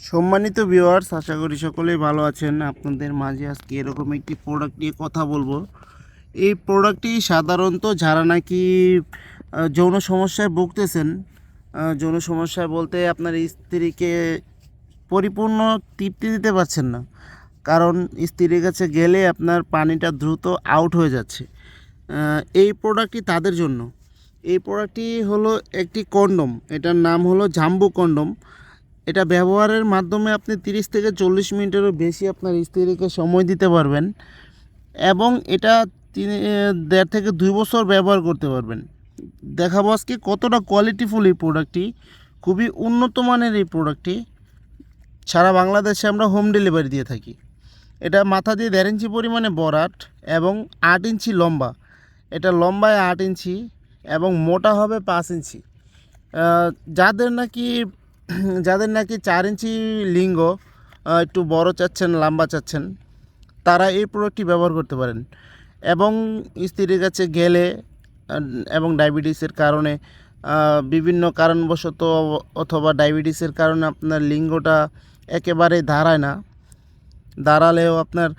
সম্মানিত ভিউয়ার্স, আশা করি সকলেই ভালো আছেন। আপনাদের মাঝে আজকে এরকম একটি প্রোডাক্ট নিয়ে কথা বলবো। এই প্রোডাক্টটি সাধারণত যারা নাকি যৌন সমস্যায় ভুগতেছেন, যৌন সমস্যায় বলতে আপনার স্ত্রীকে পরিপূর্ণ তৃপ্তি দিতে পারছেন না, কারণ স্ত্রীর কাছে গেলে আপনার পানিটা দ্রুত আউট হয়ে যাচ্ছে। এই প্রোডাক্টটি তাদের জন্য। এই প্রোডাক্টটি হলো একটি কন্ডম, এটার নাম হলো জাম্বো কন্ডম। এটা ব্যবহারের মাধ্যমে আপনি 30 থেকে 40 মিনিটেরও বেশি আপনার স্ত্রীকে সময় দিতে পারবেন এবং এটা 1.5 থেকে 2 বছর ব্যবহার করতে পারবেন। দেখাবো আজকে কতটা কোয়ালিটিফুল এই প্রোডাক্টটি। খুবই উন্নত মানের এই প্রোডাক্টটি। সারা বাংলাদেশে আমরা হোম ডেলিভারি দিয়ে থাকি। এটা মাথা দিয়ে 1.5 ইঞ্চি পরিমাণে বরাট এবং 8 ইঞ্চি লম্বা। এটা লম্বায় 8 ইঞ্চি এবং মোটা হবে 5 ইঞ্চি। যাদের নাকি 4 ইঞ্চি লিঙ্গ, একটু বড় চাচ্ছেন, লম্বা চাচ্ছেন, তারা এই প্রোডাক্টটি ব্যবহার করতে পারেন। এবং স্ত্রীর কাছে গেলে এবং ডায়াবেটিসের কারণে, বিভিন্ন কারণবশত অথবা ডায়াবেটিসের কারণে আপনার লিঙ্গটা একেবারে দাঁড়ায় না, দাঁড়ালেও আপনার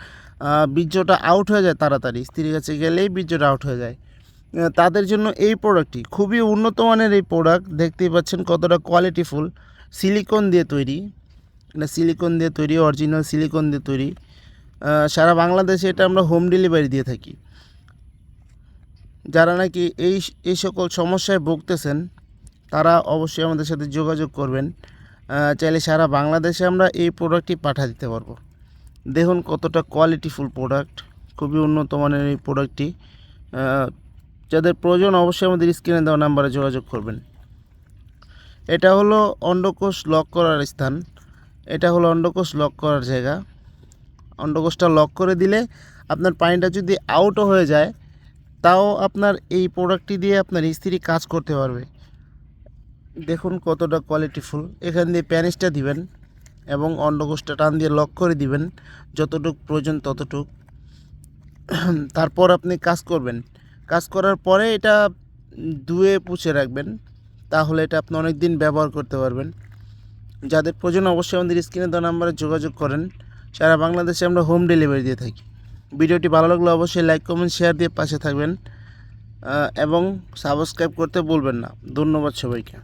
বীর্যটা আউট হয়ে যায় তাড়াতাড়ি, স্ত্রীর কাছে গেলেই বীর্যটা আউট হয়ে যায়। তাদের জন্য এই প্রোডাক্টটি খুবই উন্নত মানের। এই প্রোডাক্ট দেখতেই পাচ্ছেন কতটা কোয়ালিটিফুল। সিলিকন দিয়ে তৈরি, এটা সিলিকন দিয়ে তৈরি, অরিজিনাল সিলিকন দিয়ে তৈরি। সারা বাংলাদেশে এটা আমরা হোম ডেলিভারি দিয়ে থাকি। যারা নাকি এই সকল সমস্যায় ভুগতেছেন তারা অবশ্যই আমাদের সাথে যোগাযোগ করবেন। চাইলে সারা বাংলাদেশে আমরা এই প্রোডাক্টটি পাঠিয়ে দিতে পারবো। দেখুন কতটা কোয়ালিটিফুল প্রোডাক্ট, খুবই উন্নত মানের এই প্রোডাক্টটি। যাদের প্রয়োজন অবশ্যই আমাদের স্ক্রিনে দেওয়া নাম্বারে যোগাযোগ করবেন। এটা হলো অন্ডকোষ লক করার স্থান, এটা হলো অন্ডকোষ লক করার জায়গা। অন্ডকোষটা লক করে দিলে আপনার পানিটা যদি আউটও হয়ে যায়, তাও আপনার এই প্রোডাক্টটি দিয়ে আপনার স্ত্রী কাজ করতে পারবে। দেখুন কতটা কোয়ালিটিফুল। এখান দিয়ে প্যানিসটা দিবেন এবং অন্ডকোষটা টান দিয়ে লক করে দিবেন যতটুক প্রয়োজন ততটুক। তারপর আপনি কাজ করবেন। কাজ করার পরে এটা ধুয়ে পুছে রাখবেন, তাহলে এটা আপনি অনেক দিন ব্যবহার করতে পারবেন। যাদের প্রয়োজন অবশ্যই আমাদের স্ক্রিনে দেওয়া নাম্বারে যোগাযোগ করেন। সারা বাংলাদেশে আমরা হোম ডেলিভারি দিয়ে থাকি। ভিডিওটি ভালো লাগলে অবশ্যই লাইক, কমেন্ট, শেয়ার দিয়ে পাশে থাকবেন এবং সাবস্ক্রাইব করতে ভুলবেন না। ধন্যবাদ সবাইকে।